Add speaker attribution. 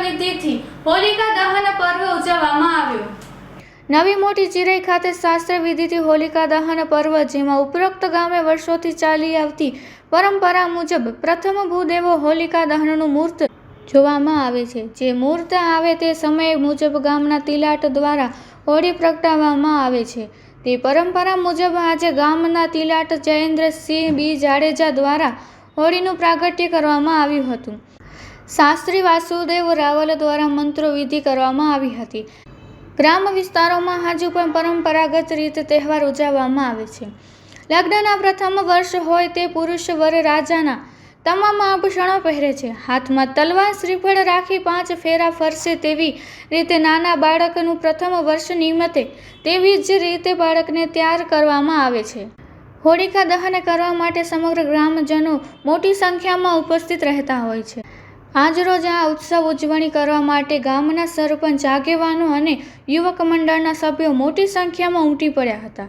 Speaker 1: વિધિથી હોલિકા દહન પર્વ ઉજવવામાં આવ્યું। નવી મોટી ચિરાઈ ખાતે શાસ્ત્ર વિધિથી હોલિકા દહન પર્વ, જેમાં ઉપરોક્ત ગામે વર્ષોથી ચાલી આવતી પરંપરા મુજબ પ્રથમ ભૂદેવો હોલિકા દહનનું મુહૂર્ત જોવામાં આવે છે। જે મુહૂર્ત આવે તે સમય મુજબ ગામના તિલાટ દ્વારા હોળી પ્રગટાવવામાં આવે છે। તે પરંપરા મુજબ આજે ગામના તિલાટ જયેન્દ્રસિંહ બી જાડેજા દ્વારા હોળીનું પ્રાગટ્ય કરવામાં આવ્યું હતું। શાસ્ત્રી વાસુદેવ રાવલ દ્વારા મંત્રો વિધિ કરવામાં આવી હતી। ગ્રામ્ય વિસ્તારોમાં હજુ પણ પરંપરાગત રીતે તહેવાર ઉજવવામાં આવે છે। લગ્નના પ્રથમ વર્ષ હોય તે પુરુષ વરરાજાના તમામ આભૂષણો પહેરે છે, હાથમાં તલવાર શ્રીફળ રાખી 5 ફેરા ફરશે। તેવી રીતે નાના બાળકનું પ્રથમ વર્ષ નિમિત્તે તેવી જ રીતે બાળકને તૈયાર કરવામાં આવે છે। હોલિકા દહન કરવા માટે સમગ્ર ગ્રામજનો મોટી સંખ્યામાં ઉપસ્થિત રહેતા હોય છે। આજરોજ આ ઉત્સવ ઉજવણી કરવા માટે ગામના સરપંચ, આગેવાનો અને યુવક મંડળના સભ્યો મોટી સંખ્યામાં ઉમટી પડ્યા હતા।